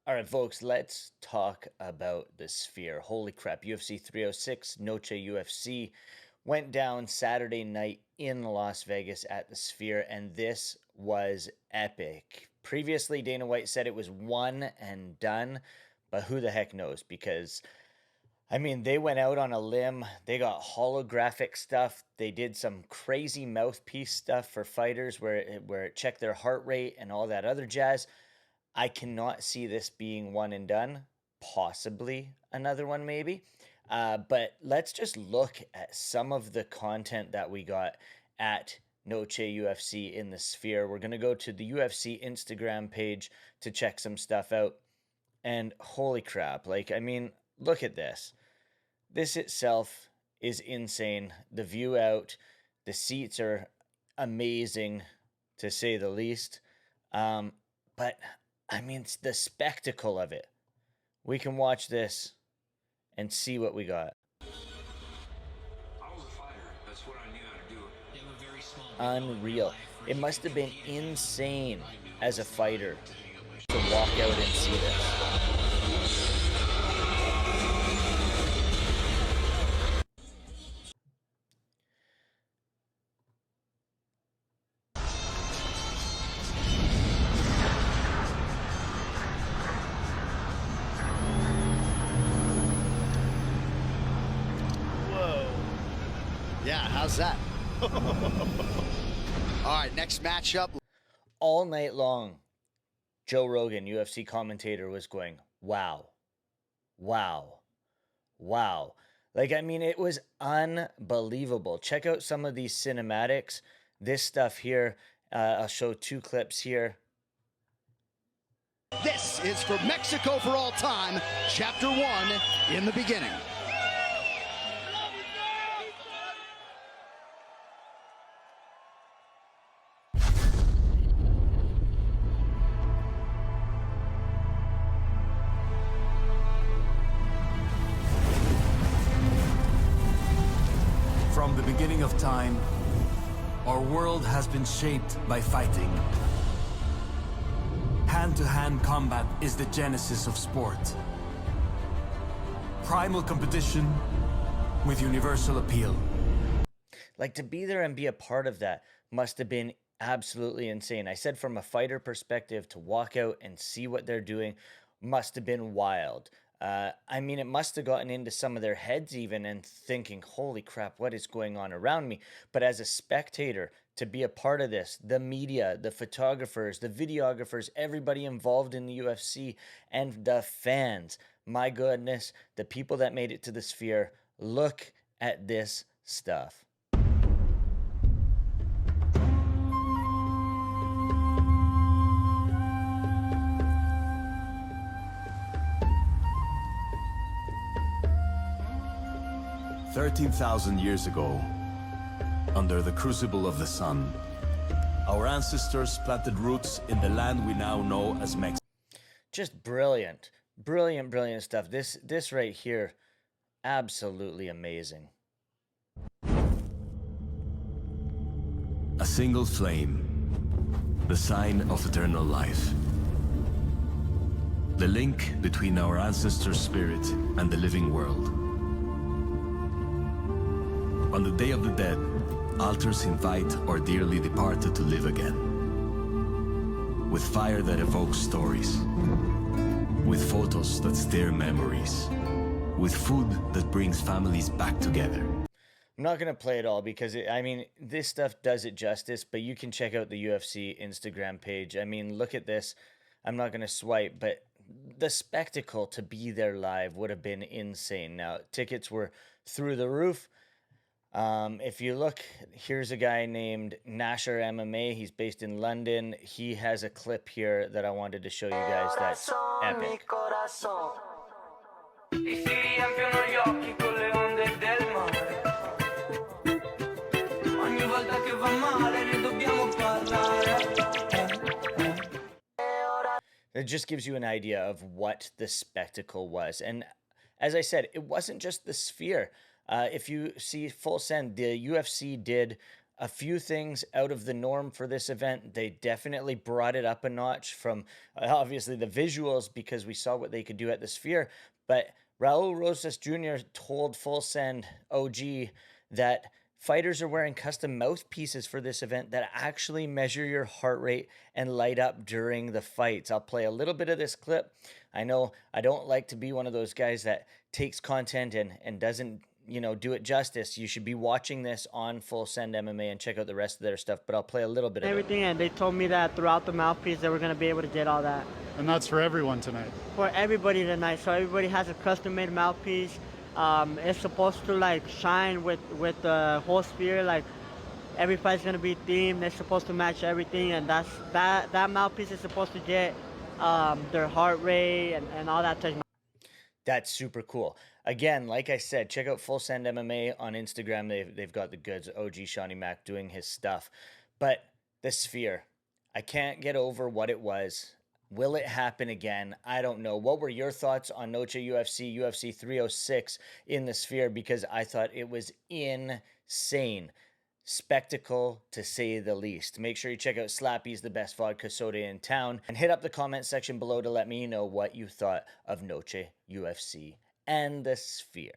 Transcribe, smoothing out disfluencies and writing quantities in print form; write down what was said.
All right, folks, let's talk about the Sphere. Holy crap, UFC 306, Noche UFC went down Saturday night in Las Vegas at the Sphere, and this was epic. Previously, Dana White said it was one and done, but who the heck knows? Because they went out on a limb. They got holographic stuff. They did some crazy mouthpiece stuff for fighters where it checked their heart rate and all that other jazz. I cannot see this being one and done. Possibly another one, maybe. But let's just look at some of the content that we got at Noche UFC in the Sphere. We're going to go to the UFC Instagram page to check some stuff out. And holy crap, look at this. This itself is insane. The view out, the seats are amazing, to say the least. But it's the spectacle of it. We can watch this and see what we got. I was a fighter. That's what I knew how to do. Unreal. It must have been insane as a fighter to walk out and see this. Yeah, how's that? All right, next matchup. All night long, Joe Rogan, UFC commentator, was going, wow, wow, wow. It was unbelievable. Check out some of these cinematics. This stuff here, I'll show two clips here. This is for Mexico for all time, Chapter 1, in the beginning. From the beginning of time, our world has been shaped by fighting. Hand-to-hand combat is the genesis of sport. Primal competition with universal appeal. To be there and be a part of that must have been absolutely insane. I said from a fighter perspective, to walk out and see what they're doing must have been wild. It must have gotten into some of their heads even and thinking, holy crap, what is going on around me? But as a spectator, to be a part of this, the media, the photographers, the videographers, everybody involved in the UFC, and the fans, my goodness, the people that made it to the Sphere, look at this stuff. "13,000 years ago, under the crucible of the sun, our ancestors planted roots in the land we now know as Mexico." Just brilliant, brilliant, brilliant stuff. This right here, absolutely amazing. A single flame, the sign of eternal life. The link between our ancestors' spirit and the living world. On the Day of the Dead, altars invite our dearly departed to live again. With fire that evokes stories. With photos that stir memories. With food that brings families back together. I'm not going to play it all because, this stuff does it justice, but you can check out the UFC Instagram page. Look at this. I'm not going to swipe, but the spectacle to be there live would have been insane. Now, tickets were through the roof. If you look, here's a guy named Nasher MMA. He's based in London. He has a clip here that I wanted to show you guys that's epic. It just gives you an idea of what the spectacle was. And as I said, it wasn't just the Sphere. If you see Full Send, the UFC did a few things out of the norm for this event. They definitely brought it up a notch from obviously the visuals because we saw what they could do at the Sphere. But Raul Rosas Jr. told Full Send OG that fighters are wearing custom mouthpieces for this event that actually measure your heart rate and light up during the fights. I'll play a little bit of this clip. I know I don't like to be one of those guys that takes content and doesn't do it justice. You should be watching this on Full Send MMA and check out the rest of their stuff, but I'll play a little bit of everything, and they told me that throughout the mouthpiece they were going to be able to get all that. And that's for everyone tonight. For everybody tonight, so everybody has a custom-made mouthpiece. It's supposed to like shine with the whole Sphere. Like every fight's going to be themed. They're supposed to match everything, and that mouthpiece is supposed to get their heart rate and all that. That's super cool. Again, like I said, check out Full Send MMA on Instagram. They've got the goods. OG Shawnee Mac doing his stuff. But the Sphere, I can't get over what it was. Will it happen again? I don't know. What were your thoughts on Noche UFC 306 in the Sphere? Because I thought it was insane. Spectacle, to say the least. Make sure you check out Slappy's the best vodka soda in town, and hit up the comment section below to let me know what you thought of Noche UFC and the Sphere.